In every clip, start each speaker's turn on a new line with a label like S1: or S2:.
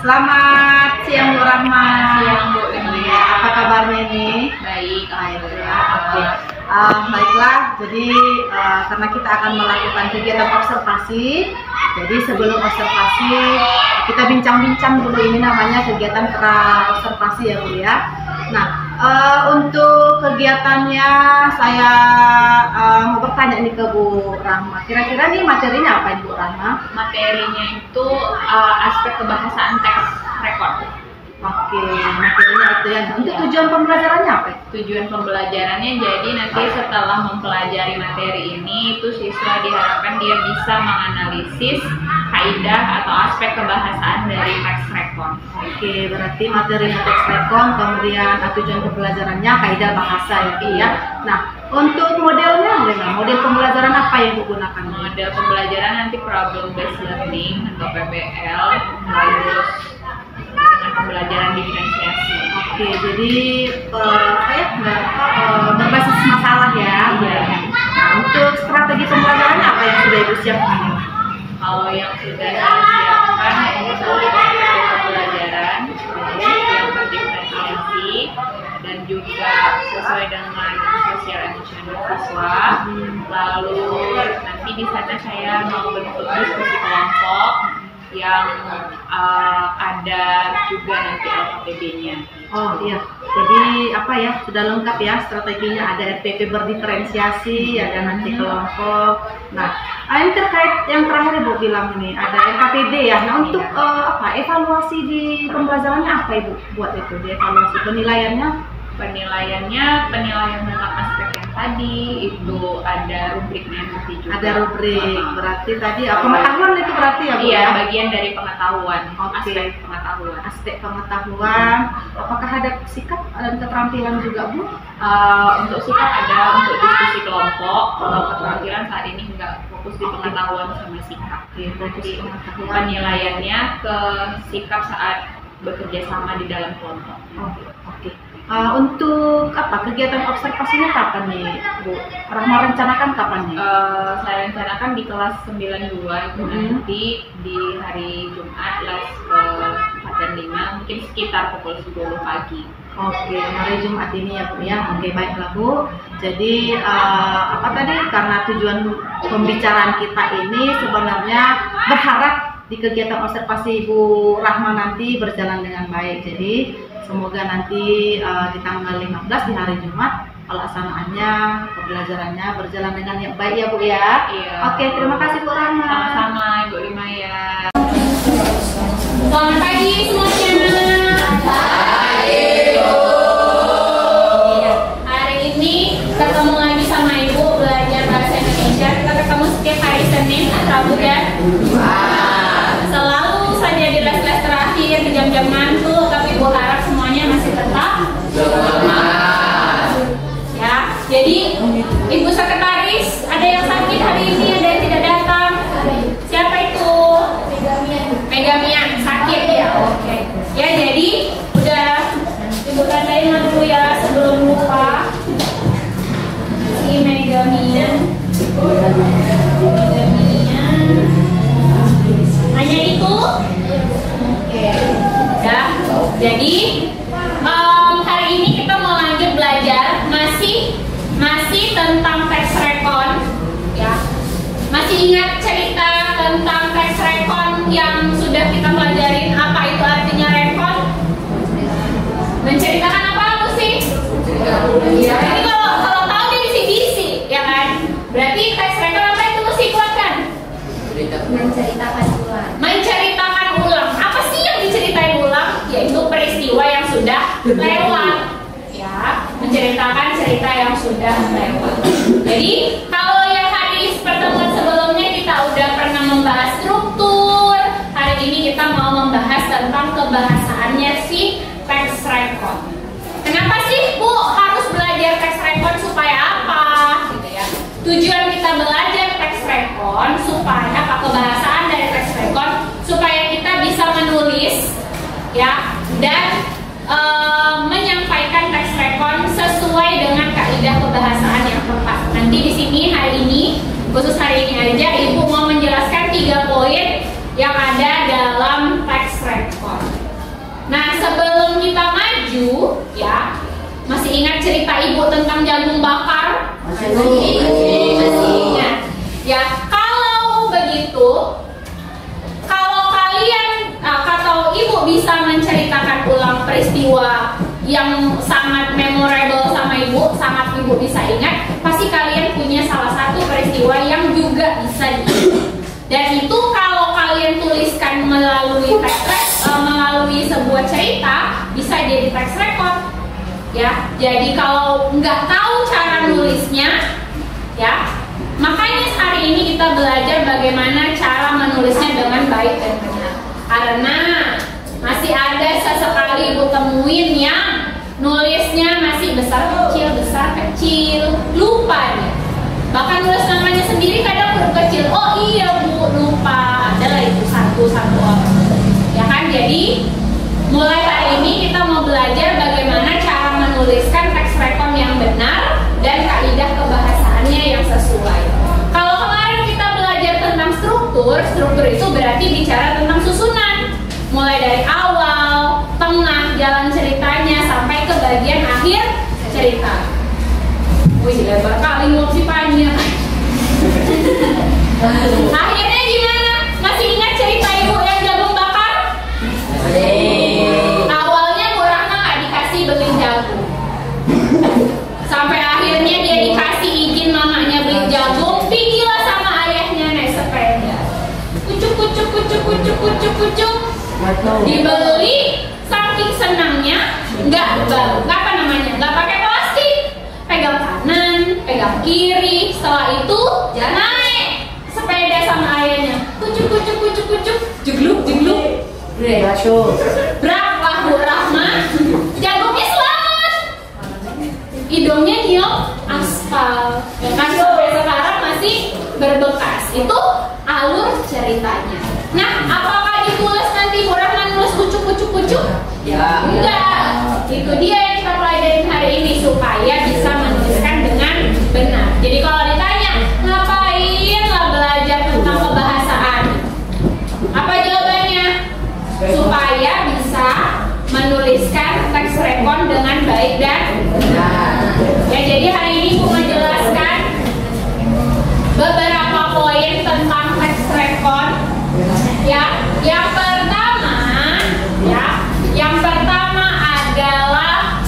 S1: Selamat siang Bu Rahma.
S2: Siang Bu Emilia.
S1: Apa kabarnya ini?
S2: Baik,
S1: Alhamdulillah. Oke. Baiklah, jadi karena kita akan melakukan kegiatan observasi, jadi sebelum observasi kita bincang-bincang dulu, ini namanya kegiatan pra observasi ya Bu ya. Nah, untuk kegiatannya saya mau bertanya nih ke Bu Rahma. Kira-kira nih materinya apa Bu Rahma?
S2: Materinya itu aspek kebahasaan teks rekor.
S1: Oke, materinya itu ya. Untuk tujuan pembelajarannya apa?
S2: Tujuan pembelajarannya jadi nanti setelah mempelajari materi ini itu siswa diharapkan dia bisa menganalisis kaidah atau aspek kebahasaan dari teks rekon.
S1: Oke, berarti materinya teks rekon, kemudian tujuan pembelajarannya kaidah bahasa ya Bu ya. Nah, untuk modelnya bagaimana? Model pembelajaran apa yang Bu gunakan?
S2: Model pembelajaran nanti problem based learning atau PBL, terus dengan pembelajaran diferensiasi.
S1: Oke, jadi berbasis masalah ya.
S2: Iya.
S1: Nah, untuk strategi pembelajarannya apa yang sudah Ibu siapkan?
S2: Kalau yang sudah saya siapkan itu pembelajaran yang berdiferensiasi dan juga sesuai dengan sosial emosional siswa. Lalu nanti di sana saya mau bentuk diskusi kelompok yang ada juga nanti LKPB-nya.
S1: Oh iya, jadi apa ya, sudah lengkap ya strateginya, ada RPP berdiferensiasi, ada nanti kelompok. Nah, ini terkait yang terakhir Ibu bilang ini, ada LKPD ya. Nah, untuk evaluasi di pembelajarannya apa Ibu buat itu, di evaluasi penilaiannya?
S2: Penilaian tentang aspek yang tadi itu ada rubriknya nanti juga.
S1: Ada rubrik, berarti tadi pengetahuan itu berarti ya Bu?
S2: Iya,
S1: ya?
S2: bagian dari pengetahuan.
S1: Oke.
S2: Aspek pengetahuan.
S1: Aspek pengetahuan. Apakah ada sikap dan keterampilan juga Bu?
S2: Untuk sikap ada, untuk diskusi kelompok. Kalau keterampilan saat ini nggak fokus di pengetahuan sama sikap.
S1: Fokus
S2: Jadi
S1: pengetahuan.
S2: penilaiannya ke sikap saat bekerja sama di dalam kelompok.
S1: Oke. Untuk kegiatan observasinya kapan nih Bu? Rahma rencanakan kapan nih?
S2: Saya rencanakan di kelas 92 itu nanti di hari Jumat les ke 4 dan 5 mungkin sekitar pukul 10 pagi.
S1: Oke, hari Jumat ini ya Bu ya. Oke, baiklah Bu. Jadi karena tujuan pembicaraan kita ini sebenarnya berharap di kegiatan observasi Bu Rahma nanti berjalan dengan baik. Jadi semoga nanti di tanggal 15 di hari Jumat pelaksanaannya, pembelajarannya berjalan dengan yang baik ya Bu ya.
S2: Iya.
S1: Oke, terima kasih Bu Rahma.
S2: Sama-sama Ibu Rimaya.
S3: Selamat pagi semuanya. Pagi Bu. Hari ini ketemu lagi sama Ibu belajar bahasa Indonesia. Kita ketemu setiap hari Senin, Rabu dan selalu saja di les-les terakhir di jam-jam mantul, tapi Ibu harap semuanya masih tetap semangat. Ya, jadi Ibu sekretaris, ada yang sakit hari ini, ada yang tidak datang. Siapa itu? Megamian sakit ya. Oke. Ya, jadi udah Ibu tandain dulu ya sebelum lupa. Si Megamian. Hanya itu. Oke. Ya. Jadi hari ini kita mau lanjut belajar masih tentang teks rekon. Ya. Masih ingat cerita tentang teks rekon yang sudah kita pelajarin? Apa itu artinya rekon? Menceritakan apa Bu sih? Ya, ini kalau tahu dia bisi-bisi, ya kan? Berarti teks rekon apa itu mesti kuatkan? Menceritakan ulang. Menceritakan ulang. Apa sih yang diceritain ulang? Yaitu peristiwa yang sudah lewat. Ya, menceritakan cerita yang sudah lewat. Jadi kalau yang hari pertemuan sebelumnya kita udah pernah membahas struktur. Hari ini kita mau membahas tentang kebahasaannya si teks rekon. Kenapa sih Bu harus belajar teks rekon, supaya apa? Gitu ya. Tujuan kita belajar teks rekon supaya kebahasaan dari teks rekon supaya kita bisa menulis ya dan menyampaikan teks rekon sesuai dengan kaidah kebahasaan yang tepat. Nanti di sini hari ini, khusus hari ini aja, Ibu mau menjelaskan 3 poin yang ada dalam teks rekon. Masih ingat. Ya, kalau begitu, kalau kalian atau ibu bisa menceritakan ulang peristiwa yang sangat memorable sama ibu, sangat ibu bisa ingat, pasti kalian punya salah satu peristiwa yang juga bisa diingat. Dan itu kalau kalian tuliskan melalui melalui sebuah cerita, bisa jadi teks record. Ya, jadi kalau nggak tahu cara nulisnya, ya, makanya hari ini kita belajar bagaimana cara menulisnya dengan baik dan benar. Karena masih ada sesekali ibu temuin yang nulisnya masih besar kecil, lupa dia. Bahkan nulis namanya sendiri kadang huruf kecil. Oh iya bu, lupa. Adalah itu satu orang. Ya kan, jadi mulai hari ini kita mau belajar bagaimana cara menuliskan teks rekon yang benar dan kaidah kebahasaannya yang sesuai. Kalau kemarin kita belajar tentang struktur itu berarti bicara tentang susunan. Mulai dari awal, tengah, jalan ceritanya sampai ke bagian akhir cerita. Wih, lebar kali ngomong si Panya. Akhirnya gimana? Masih ingat cerita ibu yang jagung bakar? Awalnya Bu Rahma nggak dikasih beli jagung. Sampai akhirnya dia dikasih izin mamanya beli jagung, pergilah sama ayahnya naik sepeda. Kucuk. Dibeli, saking senangnya, nggak pakai plastik, pegang kanan, pegang kiri. Setelah itu naik sepeda sama ayahnya, kucuk, jegluk. Berapa Bu Rahma? Jagungnya selamat. Hidungnya nyium aspal. Ya kan, sampai sekarang masih berbekas. Itu alur ceritanya. Nah, apakah ditulis nanti Bu Rahma nulis kucuk? Ya, enggak. Itu dia yang kita pelajarin hari ini supaya bisa menuliskan dengan benar. Jadi kalau ditanya, ngapain lah belajar tentang kebahasaan? Apa jawabannya? Supaya bisa menuliskan teks rekon dengan baik dan benar. Ya, jadi hari ini Bu menjelaskan beberapa poin tentang teks rekon. Ya, yang pertama adalah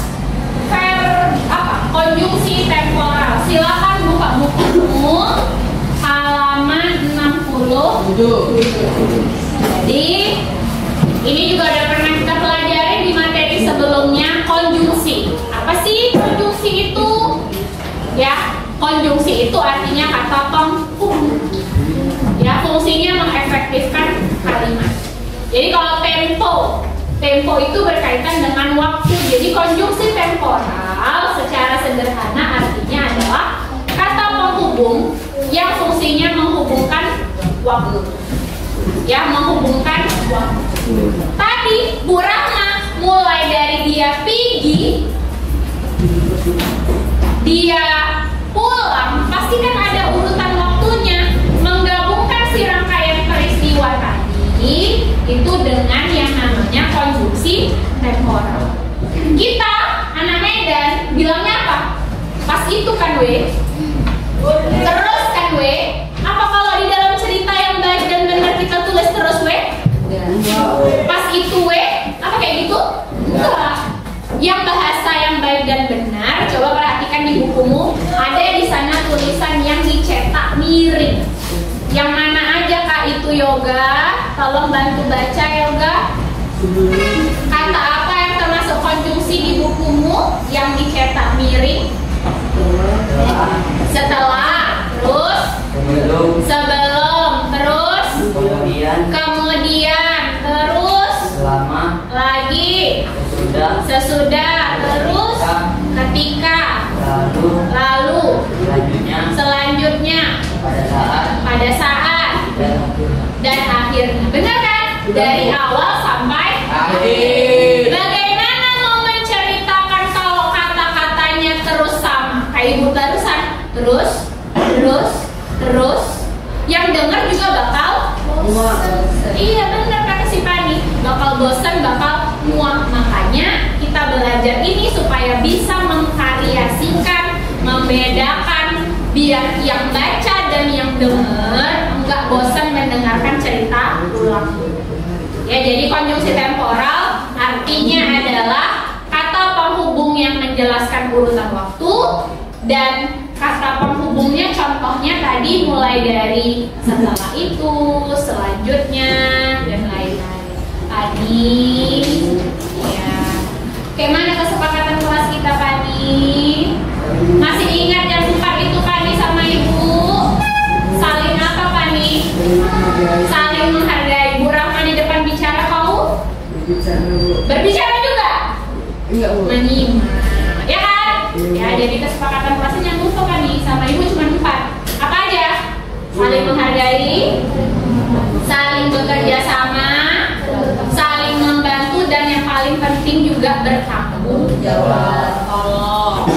S3: konjungsi temporal. Silakan buka bukumu halaman 60. Jadi ini juga udah pernah kita pelajari di materi sebelumnya, konjungsi. Apa sih konjungsi itu? Ya, konjungsi itu artinya kata penghubung. Ya, fungsinya mengefektifkan kalimat. Jadi kalau tempo itu berkaitan dengan waktu. Jadi konjungsi temporal secara sederhana artinya adalah kata penghubung yang fungsinya menghubungkan waktu. Ya, menghubungkan waktu. Tadi Bu Rahma mulai dari dia pergi, dia pulang, pasti kan ada urutan waktunya. Menggabungkan si rangkaian peristiwa tadi itu dengan yang namanya konjungsi temporal. Kita anak Medan bilangnya apa? Pas itu kan we, terus kan we. Apa kalau di dalam cerita yang baik dan benar kita tulis terus we? Pas itu we, apa kayak gitu? Enggak. Yang bahasa yang baik dan benar, coba perhatikan di bukumu, ada di sana tulisan yang dicetak miring. Yang mana aja Kak itu Yoga? Tolong bantu baca Yoga. Kata apa yang termasuk konjungsi di bukumu yang dicetak miring? Setelah, terus, sebelum, terus, kemudian, terus,
S4: selama,
S3: lagi, sesudah, terus, ketika, lalu, selanjutnya, pada saat, dan akhirnya. Benar kan? Dari awal sampai akhir. Bagaimana mau menceritakan kalau kata-katanya terus sama? Kayak ibu barusan, terus. Yang dengar juga bakal bosan. Iya benar kata si Pani, bakal bosan, bakal muak. Makanya kita belajar ini supaya bisa memvariasikan, membedakan biar yang baca dan yang dengar nggak bosan mendengarkan cerita ulang. Ya, jadi konjungsi temporal artinya adalah kata penghubung yang menjelaskan urutan waktu, dan kata penghubungnya contohnya tadi mulai dari setelah itu, selanjutnya, dan lain-lain. Tadi, ya. Oke, mana kesepakatan kelas kita, Pani? Masih ingat yang 4 itu, Pani sama Ibu? Saling apa, Pani? Saling menghargai. Bu Rahma di depan bicara, kau? Berbicara juga?
S4: Enggak, Bu.
S3: Menyimak, ya kan? Ya, jadi kesepakatan kelasnya yang lupa, Pani sama Ibu cuma 4. Apa aja? Saling menghargai, saling bekerja sama, saling membantu, dan yang paling penting juga bertanggung jawab. Tolong,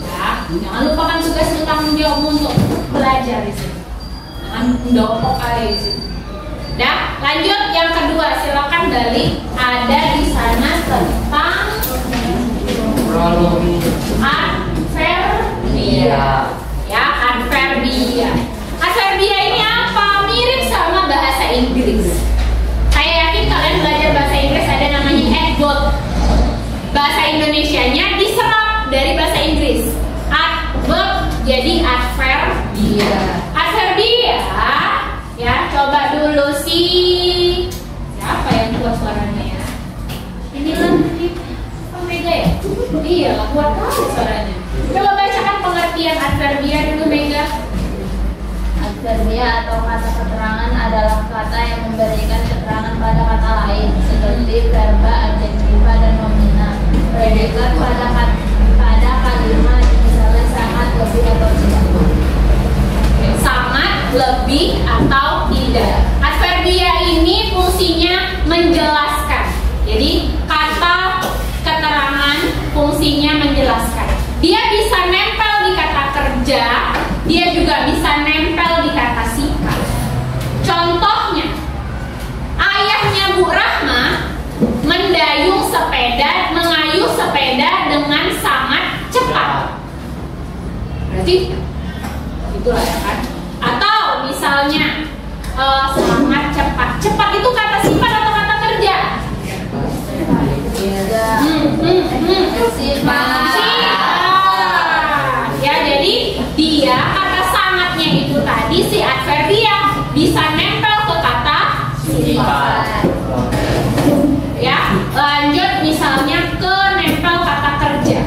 S3: ya, jangan lupakan tugas tanggung jawabmu untuk belajar di sini. Jangan mendokok kali di sini. Dah, lanjut yang kedua, silakan balik. Ada di sana tentang adverbia. Ya, adverbia. Adverbia ini apa? Mirip sama bahasa Inggris. Saya yakin kalian belajar bahasa Inggris ada namanya adverb. Bahasa Indonesianya diserap dari bahasa Inggris. Adverb jadi adverbia. Adverbia, ya, coba dulu sih. Siapa yang buat suaranya ya? Inilah Mega ya? Iya, kuat kali suaranya. Coba bacakan pengertian adverbia dulu, Mega.
S5: Adverbia atau kata keterangan adalah kata yang memberikan keterangan pada kata lain, seperti verba, adjektiva, dan nomina. Predikat pada kalimat, misalnya sangat, lebih, atau tidak.
S3: Sangat, lebih, atau tidak. Adverbia ini fungsinya menjelaskan. Jadi kata keterangan fungsinya menjelaskan. Dia bisa nempel di kata kerja, dia juga bisa nempel di kata sikap. Contohnya, ayahnya Bu Rahma mengayuh sepeda dengan sangat cepat. Berarti itulah ya kan? Atau misalnya sangat cepat. Cepat itu kata sifat atau kata kerja?
S5: Sifat.
S3: Ya, jadi dia kata sangatnya itu tadi si adverbia bisa nempel ke kata sifat. Ya, lanjut misalnya ke nempel kata kerja.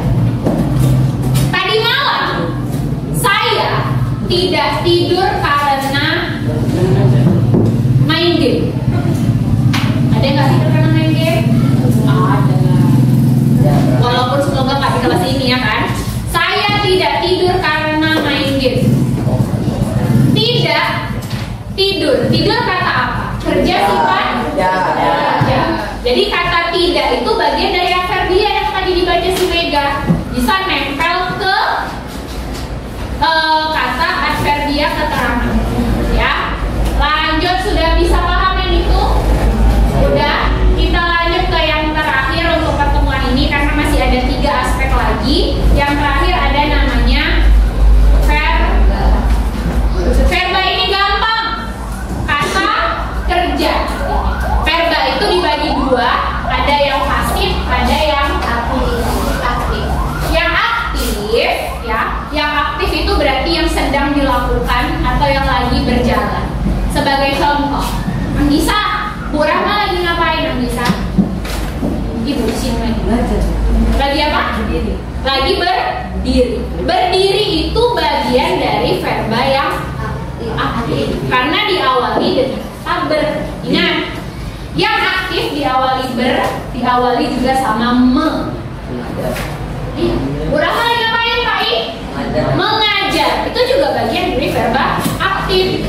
S3: Tadi malam saya tidak tidur karena main game. Ada yang nggak tidur karena main game? Ada. Walaupun semoga nggak di kelas ini ya kan. Saya tidak tidur karena main game. Tidak tidur. Tidur kata apa? Kerja sifat? Ya. Jadi kata tidak itu bagian dari adverbia yang tadi dibaca si Mega. Bisa nempel ke kata adverbia keterangan. Ya. Lanjut, sudah bisa paham yang itu? Udah. Kita lanjut ke yang terakhir untuk pertemuan ini karena masih ada 3 aspek lagi. Yang terakhir ada namanya verba. Verba ini gampang. Kata kerja. Verba itu dibagi 2, ada yang pasif, ada yang aktif. Yang aktif, ya, yang aktif itu berarti yang sedang dilakukan atau yang lagi berjalan. Sebagai contoh, Anggisa, Bu Rahma lagi ngapain, Anggisa? Ibu sini lagi belajar. Lagi apa? Berdiri. Lagi berdiri. Berdiri itu bagian dari verba yang aktif. Karena diawali dengan kata ber. Ingat, yang aktif diawali juga sama me. Bu Rahma lagi ngapain, Pak I? Mengajar. Itu juga bagian dari verba aktif.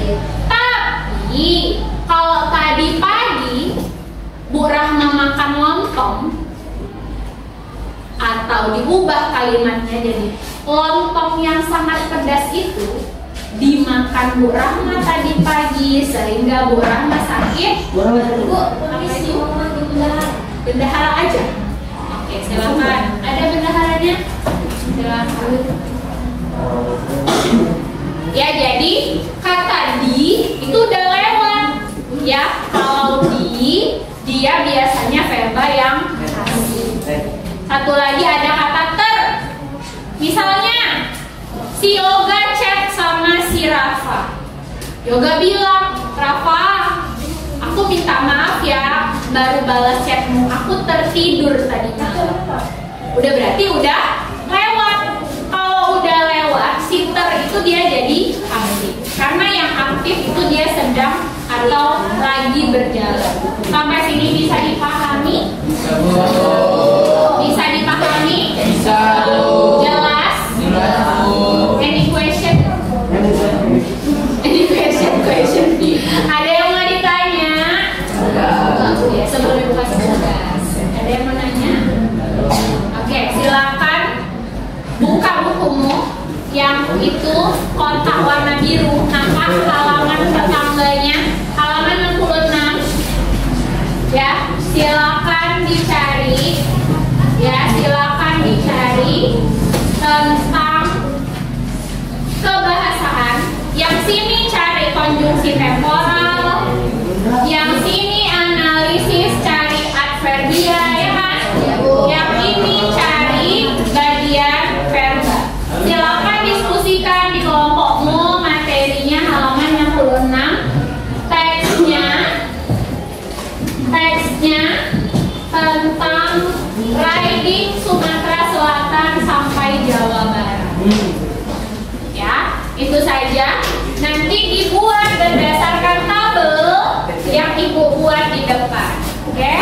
S3: Tapi kalau tadi pagi Bu Rahma makan lontong, atau diubah kalimatnya jadi lontong yang sangat pedas itu dimakan Bu Rahma tadi pagi sehingga Bu Rahma sakit. Bu, permisi, bendahara aja. Oke, silakan. Ada bendaharanya? Silakan. Ya, jadi kata di itu udah lewat. Ya, kalau di dia biasanya verba yang pasif. Satu lagi ada kata ter. Misalnya si Yoga chat sama si Rafa. Yoga bilang, Rafa, aku minta maaf ya, baru balas chatmu, aku tertidur tadi malam. Udah berarti udah lewat. Kalau udah lewat, si ter itu dia jadi aktif. Karena yang aktif itu dia sedang atau lagi berjalan. Sampai sini bisa dipahami? Bisa dipahami?
S4: Bisa.
S3: Jelas? Any question? Any question? Ada yang mau ditanya? Ya, sebelum buka tugas. Ada yang mau nanya? Oke, silakan buka bukumu yang itu kotak warna biru, nampak halaman tetangganya, halaman 66. Ya, silakan dicari. Ya, silakan dicari tentang kebahasaan. Yang sini cari konjungsi temporal, yang sini analisis cari adverbia, ya kan? Yang ini cari bagian verba. Silakan diskusikan di kelompokmu, materinya halaman 66. Teksnya tentang riding Sumatera Selatan sampai Jawa Barat. Ya, itu saja. Nanti dibuat berdasarkan tabel yang ibu buat di depan. Oke?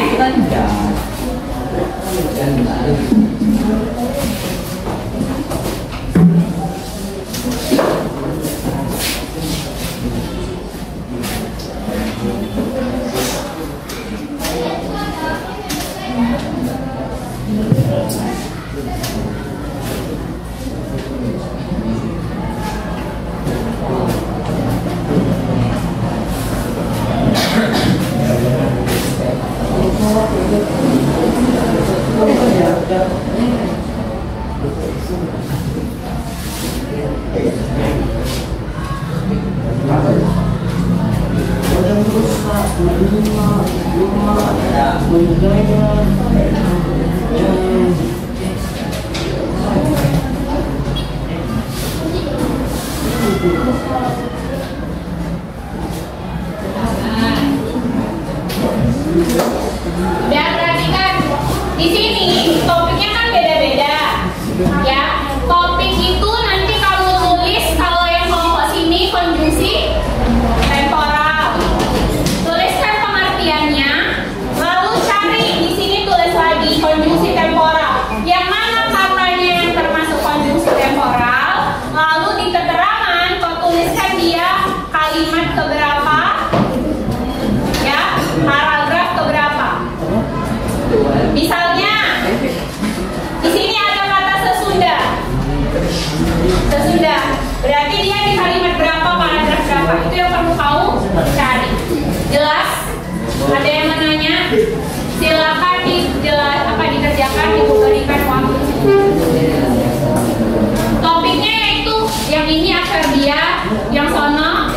S3: Dan perhatikan di sini topiknya kan beda-beda, ya. Topik itu nanti kamu tulis, kalau yang kelompok sini konjungsi temporal, tuliskan pengertiannya, lalu cari di sini tulis lagi konjungsi temporal. Yang mana katanya yang termasuk konjungsi temporal, lalu di keterangan kau tuliskan dia kalimat keberapa, ya, paragraf keberapa. Misalnya di sini ada kata sesudah. Sesudah berarti dia di kalimat berapa, paragraf berapa, itu yang perlu kau cari. Jelas? Ada yang menanya? Silakan dikerjakan, diberikan waktu. Topiknya yaitu yang ini adverbia, yang sono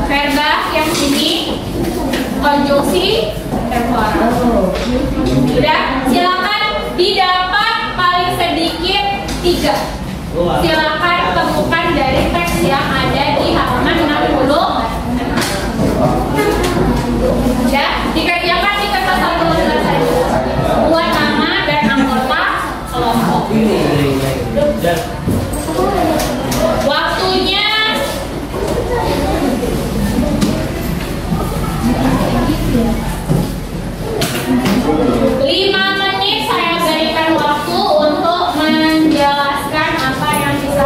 S3: verba, yang sini konjungsi temporal. Sudah? Silakan didapat paling sedikit 3. Silakan temukan dari teks yang ada di halaman 60. Ya, dikerjakan di kertas satu lembar saja. Buat nama dan anggota kelompok. Waktunya 5 menit saya berikan waktu untuk menjelaskan apa yang bisa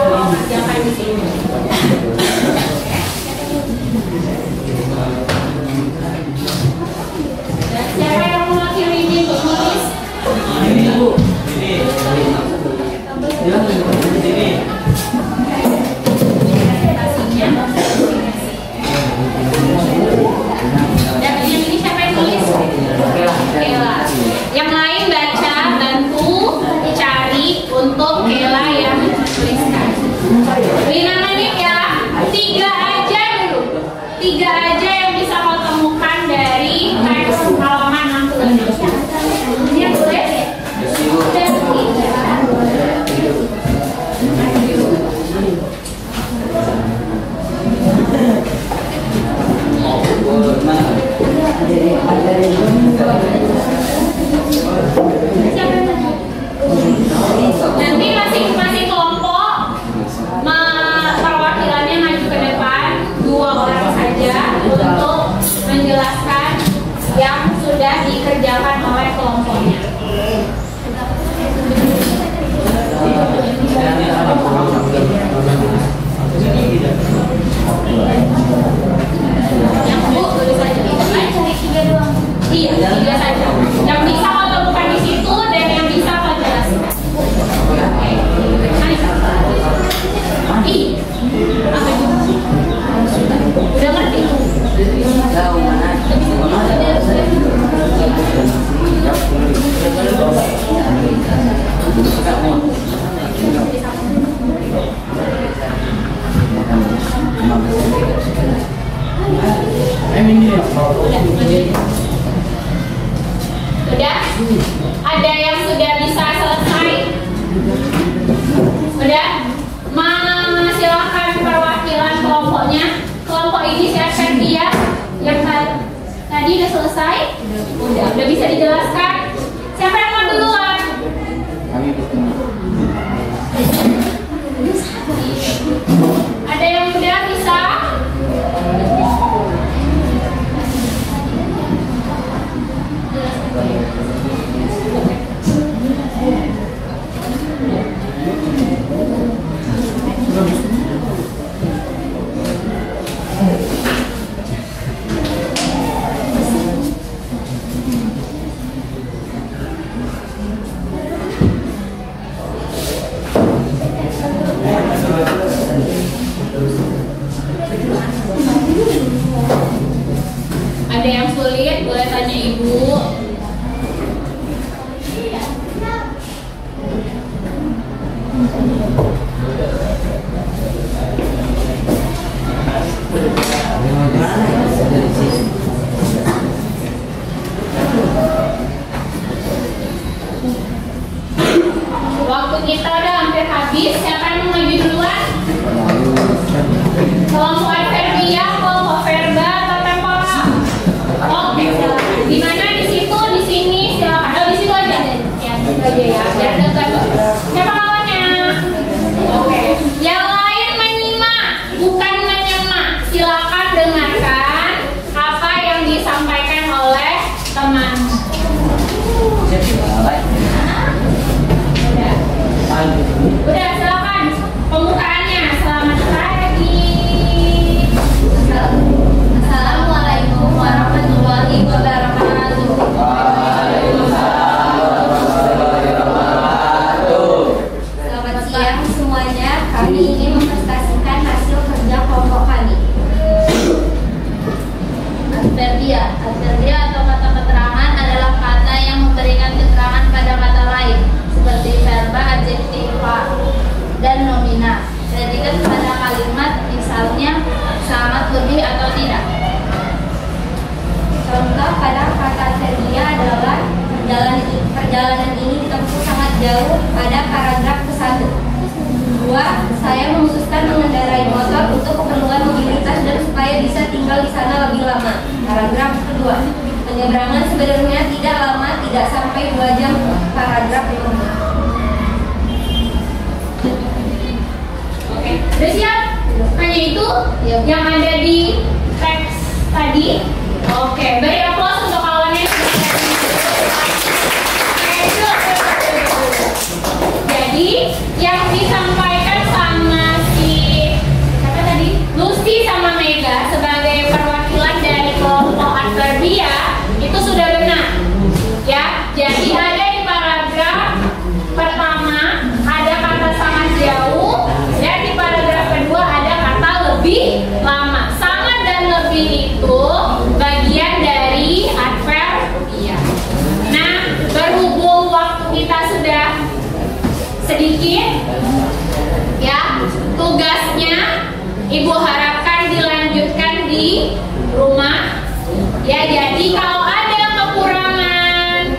S3: Ada yang sudah bisa selesai? Udah? Silakan perwakilan kelompoknya. Kelompok ini siapa dia? Yang tadi udah selesai? Udah bisa dijelaskan? Siapa yang mau duluan? Ada yang udah bisa? Ada yang sulit, boleh tanya ibu. Waktu kita udah hampir habis. Siapa yang mau maju duluan? Kelompok adverbia, kelompok verba, atau temporal? Oke, silakan. Di mana? Di situ, di sini, silakan. Oh, di situ aja. Ya, di situ aja ya. Biar dekat. Siapa lawannya? Oke. Yang lain menyimak, bukan menyemak. Silakan dengarkan apa yang disampaikan oleh teman. Udah, silakan. Pembukaannya. Selamat pagi.
S5: Assalamualaikum warahmatullahi wabarakatuh. Selamat siang semuanya. Kami ingin mempresentasikan hasil kerja kelompok kami. Adverbia. Adverbia atau kata keterangan adalah kata yang memberikan keterangan pada kata lain, seperti verba, adjektiva, dan nomina. Predikat pada kalimat, misalnya sangat, lebih, atau tidak. Contoh pada kata adverbia adalah perjalanan ini ditempuh sangat jauh pada paragraf ke-1. 2. Saya memutuskan mengendarai motor untuk keperluan mobilitas dan supaya bisa tinggal di sana lebih lama. Paragraf kedua. Penyeberangan sebenarnya tidak lama, tidak sampai 2 jam. Paragraf kedua.
S3: Oke, udah siap? Hanya itu yang ada di teks tadi. Oke, beri aplaus untuk kawannya. Jadi, yang disampaikan sama siapa tadi? Lucy sama Mega sebagai perwakilan dari kelompok adverbia itu sudah benar. Ya, jadi ada di paragraf pertama ada kata sangat jauh, dan di paragraf kedua ada kata lebih lama. Sangat dan lebih itu bagian dari adverbia. Nah, berhubung waktu kita sudah sedikit, ya, tugasnya Ibu harapkan dilanjutkan di rumah. Ya, jadi kalau ada kekurangan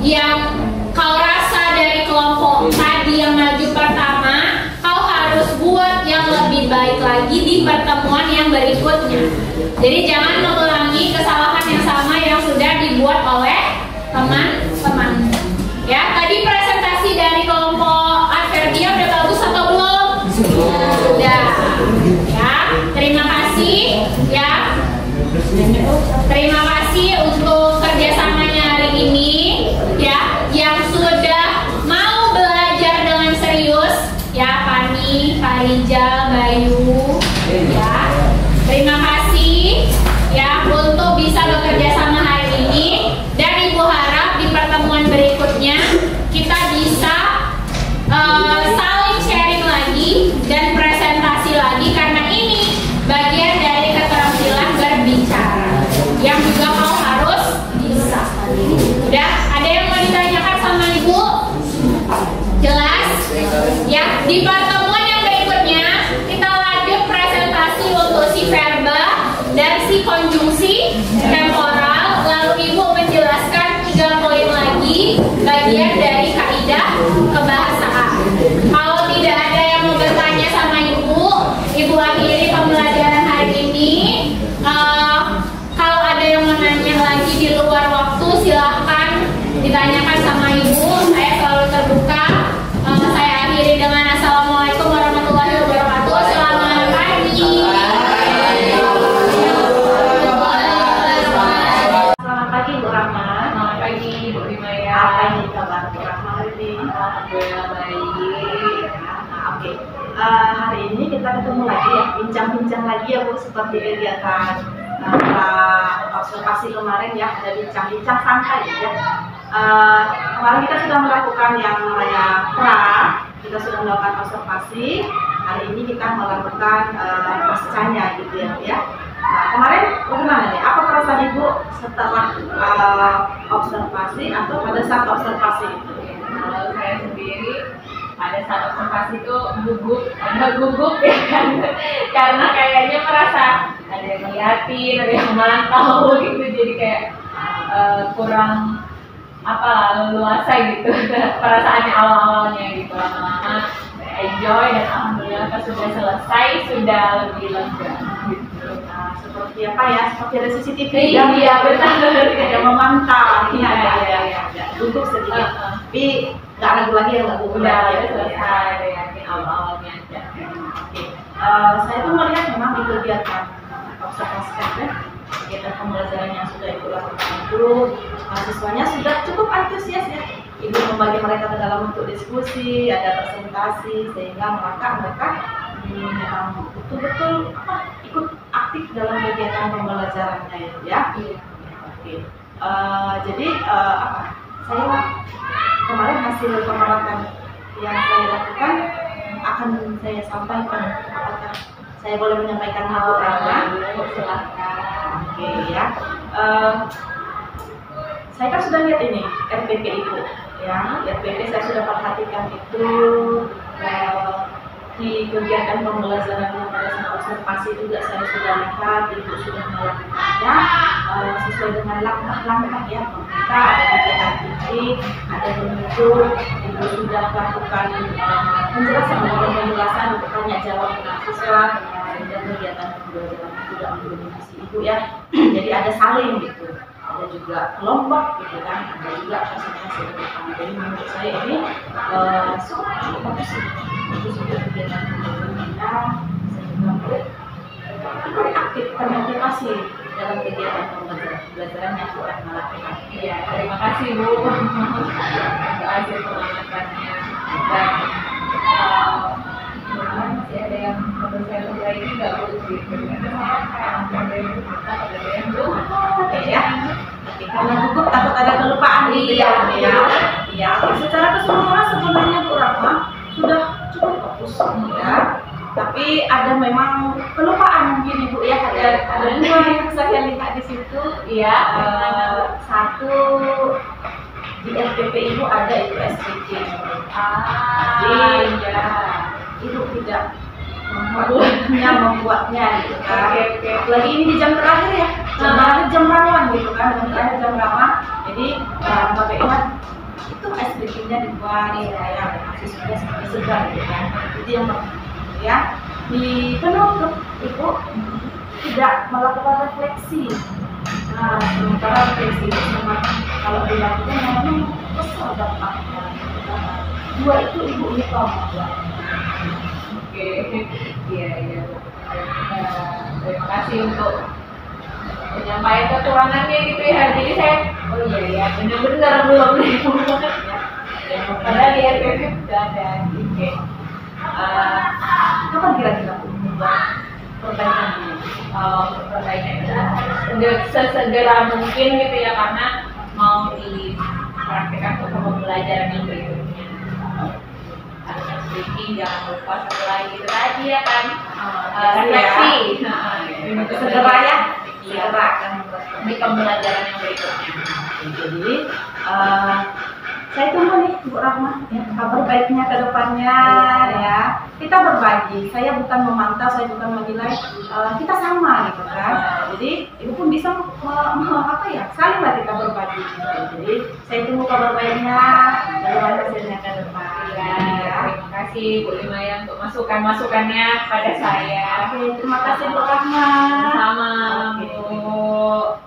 S3: yang kau rasa dari kelompok tadi yang maju pertama, kau harus buat yang lebih baik lagi di pertemuan yang berikutnya. Jadi jangan mengulangi kesalahan yang sama yang sudah dibuat oleh teman-teman. Ya, tadi presentasi dari kelompok adverbia udah bagus atau belum? Sudah. Ya, terima kasih. Ya, terima kasih untuk kerjasamanya hari ini. Ya, yang sudah mau belajar dengan serius. Ya, Fani, Farijal, Bayu. Ya, terima kasih. Ya, untuk bisa bekerja sama hari ini. Dan Ibu harap di pertemuan berikutnya kita bisa saling sharing lagi dan presentasi lagi, karena ini bagian dari keterampilan berbicara yang juga kau harus bisa. Udah, ada yang mau ditanyakan sama Ibu? Jelas? Ya, di pertemuan yang berikutnya kita lanjut presentasi untuk si verba dan si konjungsi temporal, lalu Ibu menjelaskan 3 poin lagi bagian dari kaidah kebahasaan. Kalau tidak ada yang mau bertanya sama Ibu akhiri pembelajaran hari ini. Kalau ada yang mau nanya lagi di luar waktu, silahkan ditanyakan sama Ibu. Saya selalu terbuka. Saya akhiri dengan assalamualaikum warahmatullahi wabarakatuh. Selamat pagi.
S1: Selamat pagi Bu Rahma.
S2: Selamat pagi Bu Rimaya.
S1: Apa ini kabar Bu Rahma hari ini?
S2: Alhamdulillah baik.
S1: Oke. Hari ini kita ketemu lagi ya, bincang-bincang lagi ya Bu, seperti kegiatan observasi kemarin ya, ada bincang-bincang santai ya. Kemarin kita sudah melakukan yang namanya pra, kita sudah melakukan observasi. Hari ini kita melakukan pascanya gitu ya. Nah, kemarin bagaimana nih? Apa perasaan Ibu setelah observasi atau pada saat observasi itu?
S2: Kalau saya sendiri pada saat observasi itu gugup ya kan, karena kayaknya merasa ada yang ngeliatin, ada yang memantau gitu, jadi kayak kurang leluasa gitu perasaannya awalnya gitu. Lama-lama enjoy dan alhamdulillah pas sudah selesai sudah lebih lega gitu.
S1: Seperti apa ya? Seperti ada CCTV
S2: Iya betul.
S1: ada memantau.
S2: Iya.
S1: Gugup sedikit, tapi nggak ragu lagi ya nggak gugup
S2: Udah
S1: lagi.
S2: selesai, udah yakin awal-awalnya aja.
S1: Oke. Saya tuh melihat memang di kegiatan observasi ya, kegiatan pembelajaran yang sudah Ibu lakukan itu, mahasiswanya sudah cukup antusias ya. Ibu membagi mereka ke dalam bentuk diskusi, ada presentasi, sehingga mereka betul-betul ikut aktif dalam kegiatan pembelajarannya itu ya. Oke. Jadi saya kemarin hasil pengamatan yang saya lakukan akan saya sampaikan. Apakah saya boleh menyampaikan Bu Rahma?
S2: Silahkan.
S1: Oke ya. Saya kan sudah lihat ini RPP itu ya. RPP saya sudah perhatikan itu di kegiatan pembelajaran yang pada saat observasi juga saya sudah lihat Ibu sudah melakukannya sesuai dengan langkah-langkah ya. Kita ada kegiatan titik, ada menuju, Ibu sudah lakukan penjelasan untuk tanya jawab mahasiswa, dan kegiatan pembelajaran juga mendominasi Ibu ya. Jadi ada saling gitu, ada juga kelompok gitu kan, ada juga presentasi ke depan. Jadi menurut saya ini cukup bagus sih. Itu sudah kegiatan pembelajaran sehingga ikut aktif termotivasi dalam kegiatan pembelajaran yang sudah melakukan.
S2: Iya, terima kasih Bu untuk hasil pengamatannya. Dan masih ada yang perlu saya perbaiki nggak Bu?
S1: Oke ya. Karena gugup takut ada kelupaan gitu ya. Iya. Secara keseluruhan sebenarnya Bu Rahma sudah cukup fokus ya. Tapi ada memang kelupaan mungkin Ibu ya, ada dua yang saya lihat di situ.
S2: Iya.
S1: Satu di RPP Ibu ada itu SPJ.
S2: Iya.
S1: Ibu tidak membuatnya gitu kan.
S2: Oke.
S1: Lagi ini di jam terakhir ya. Jam rawan gitu kan. Jam terakhir jam rawan. Jadi Bapak ingat itu SPJ-nya dibuat kayak mahasiswa seperti segar gitu kan. Itu yang pertama ya. Di penutup Ibu tidak melakukan refleksi. Nah, sementara refleksi itu memang kalau dilakukan memang besar dampaknya. Dua itu Ibu lupa membuat.
S2: Oke, iya. Terima kasih untuk penyampaian kekurangannya gitu ya. Jadi saya, iya, benar-benar belum nih. Padahal di RPP sudah ada. Oke.
S1: Kapan kira-kira membuat perbaikan ini?
S2: Perbaikan sesegera mungkin gitu ya, karena mau dipraktikkan untuk pembelajaran yang berikutnya. Harus speaking, jangan lupa satu lagi itu tadi ya kan, refleksi.
S1: Segera ya.
S2: Iya, akan di pembelajaran yang berikutnya.
S1: Jadi Saya tunggu nih Bu Rahma ya, kabar baiknya ke depannya ya. Kita berbagi, saya bukan memantau, saya bukan menilai, kita sama gitu kan. Jadi Ibu pun bisa apa ya, salinglah kita berbagi gitu. Jadi saya tunggu kabar baiknya dan hasilnya ke depan.
S2: Ya, terima kasih Bu Limaya untuk masukan-masukannya kepada saya.
S1: Oke, terima kasih Bu Rahma.
S2: Sama
S1: Oke.
S2: Bu.